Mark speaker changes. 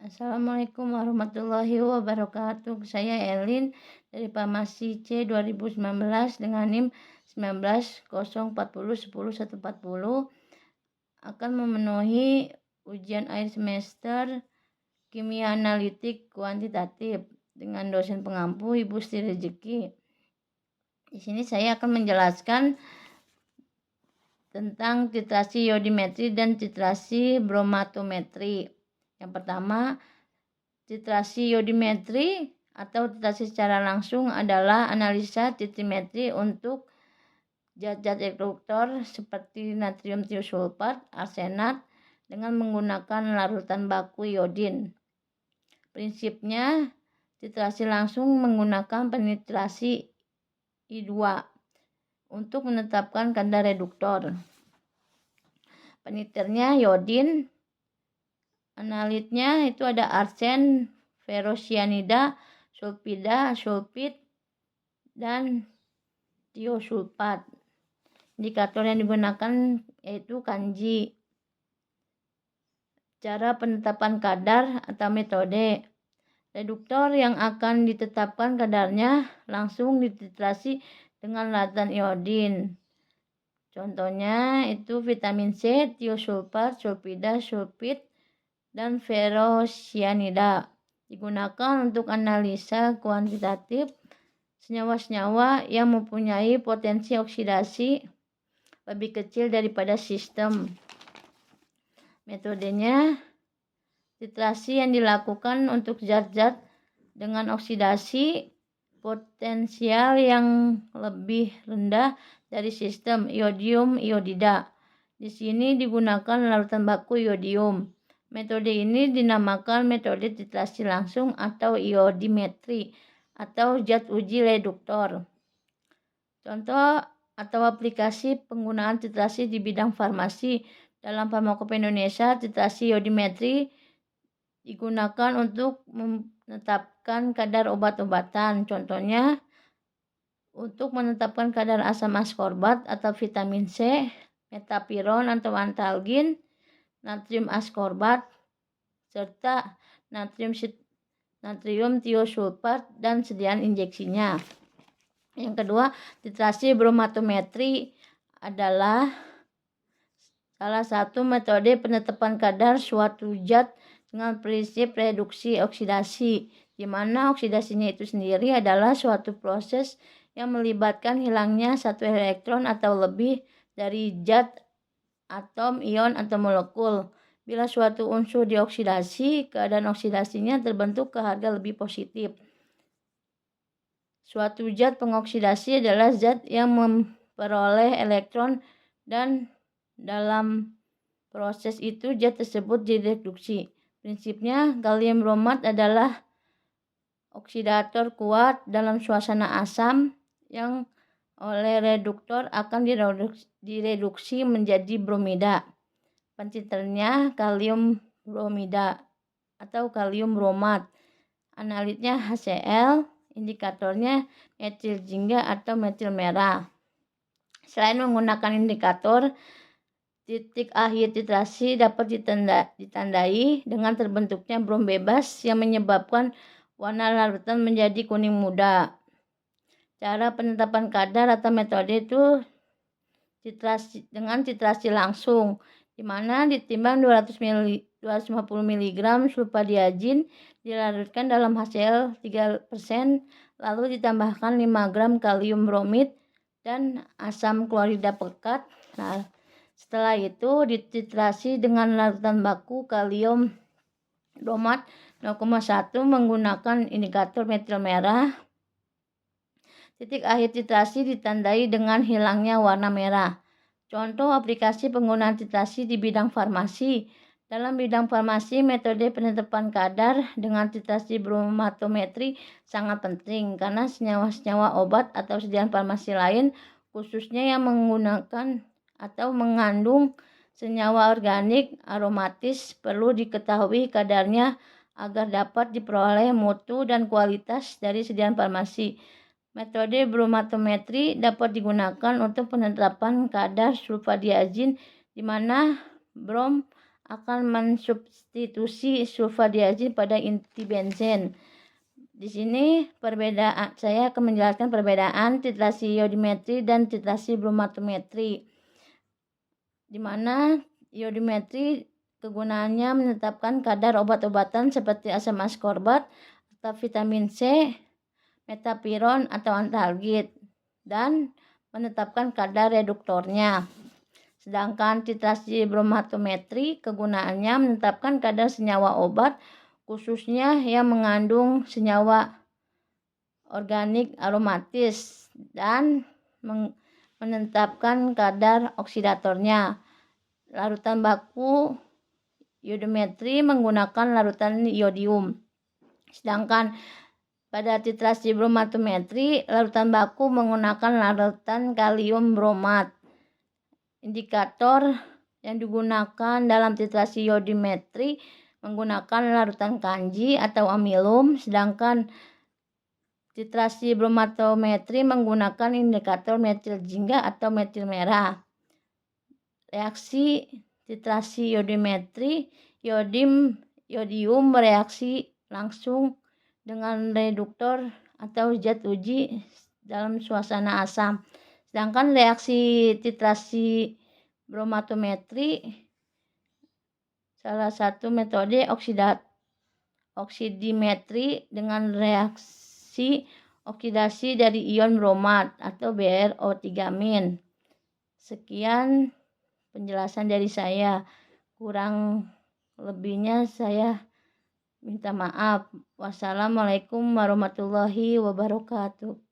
Speaker 1: Assalamualaikum warahmatullahi wabarakatuh. Saya Elin dari Farmasi C 2019 dengan NIM 1904010140 akan memenuhi ujian akhir semester Kimia Analitik Kuantitatif dengan dosen pengampu Ibu Sri Rezeki. Di sini saya akan menjelaskan tentang titrasi iodimetri dan titrasi bromatometri. Yang pertama, titrasi iodimetri atau titrasi secara langsung adalah analisa titrimetri untuk zat-zat reduktor seperti natrium tiosulfat, arsenat dengan menggunakan larutan baku iodin. Prinsipnya, titrasi langsung menggunakan penetrasi I2 untuk menetapkan kadar reduktor. Peniternya iodin, analitnya itu ada arsen, ferrocyanida, sulfida, sulfit, dan tiosulfat. Indikator yang digunakan yaitu kanji. Cara penetapan kadar atau metode. Reduktor yang akan ditetapkan kadarnya langsung dititrasi dengan larutan iodin. Contohnya itu vitamin C, tiosulfat, sulfida, sulfit, dan ferrocyanida. Digunakan untuk analisa kuantitatif senyawa-senyawa yang mempunyai potensi oksidasi lebih kecil daripada sistem. Metodenya, titrasi yang dilakukan untuk zat-zat dengan oksidasi potensial yang lebih rendah dari sistem iodium iodida. Di sini digunakan larutan baku iodium. Metode ini dinamakan metode titrasi langsung atau iodimetri atau zat uji reduktor. Contoh atau aplikasi penggunaan titrasi di bidang farmasi. Dalam Farmakopeia Indonesia, titrasi iodimetri digunakan untuk menetapkan kadar obat-obatan. Contohnya, untuk menetapkan kadar asam askorbat atau vitamin C, metapiron atau antalgin, natrium askorbat, serta natrium tiosulfat dan sediaan injeksinya. Yang kedua, titrasi bromatometri adalah salah satu metode penetapan kadar suatu zat dengan prinsip reduksi oksidasi, di mana oksidasinya itu sendiri adalah suatu proses yang melibatkan hilangnya satu elektron atau lebih dari zat, atom, ion, atau molekul. Bila suatu unsur dioksidasi, keadaan oksidasinya terbentuk ke harga lebih positif. Suatu zat pengoksidasi adalah zat yang memperoleh elektron dan dalam proses itu zat tersebut direduksi. Prinsipnya, kalium bromat adalah oksidator kuat dalam suasana asam yang oleh reduktor akan direduksi menjadi bromida. Pentiternya kalium bromida atau kalium bromat. Analitnya HCl, indikatornya metil jingga atau metil merah. Selain menggunakan indikator, titik akhir titrasi dapat ditandai dengan terbentuknya brom bebas yang menyebabkan warna larutan menjadi kuning muda. Cara penetapan kadar atau metode itu dengan titrasi langsung, di mana ditimbang 250 mg sulfadiazin dilarutkan dalam HCl 3%, lalu ditambahkan 5 gram kalium bromid dan asam klorida pekat. Nah, setelah itu dititrasi dengan larutan baku kalium bromat 0,1 menggunakan indikator metil merah. Titik akhir titrasi ditandai dengan hilangnya warna merah. Contoh aplikasi penggunaan titrasi di bidang farmasi. Dalam bidang farmasi, metode penetapan kadar dengan titrasi bromatometri sangat penting karena senyawa-senyawa obat atau sediaan farmasi lain, khususnya yang menggunakan atau mengandung senyawa organik aromatis, perlu diketahui kadarnya agar dapat diperoleh mutu dan kualitas dari sediaan farmasi. Metode bromatometri dapat digunakan untuk penetapan kadar sulfadiazin, di mana brom akan mensubstitusi sulfadiazin pada inti benzen. Di sini saya akan menjelaskan perbedaan titrasi iodimetri dan titrasi bromatometri. Di mana iodimetri kegunaannya menetapkan kadar obat-obatan seperti asam askorbat atau vitamin C, metapiron atau antalgid, dan menetapkan kadar reduktornya. Sedangkan titrasi bromatometri kegunaannya menetapkan kadar senyawa obat, khususnya yang mengandung senyawa organik aromatis, dan menetapkan kadar oksidatornya. Larutan baku iodimetri menggunakan larutan iodium. Sedangkan pada titrasi bromatometri, larutan baku menggunakan larutan kalium bromat. Indikator yang digunakan dalam titrasi iodimetri menggunakan larutan kanji atau amilum, sedangkan titrasi bromatometri menggunakan indikator metil jingga atau metil merah. Reaksi titrasi iodimetri, iodium bereaksi langsung dengan reduktor atau zat uji dalam suasana asam. Sedangkan reaksi titrasi bromatometri salah satu metode oksidimetri dengan reaksi oksidasi dari ion bromat atau BrO3-. Sekian penjelasan dari saya. Kurang lebihnya saya minta maaf. Wassalamualaikum warahmatullahi wabarakatuh.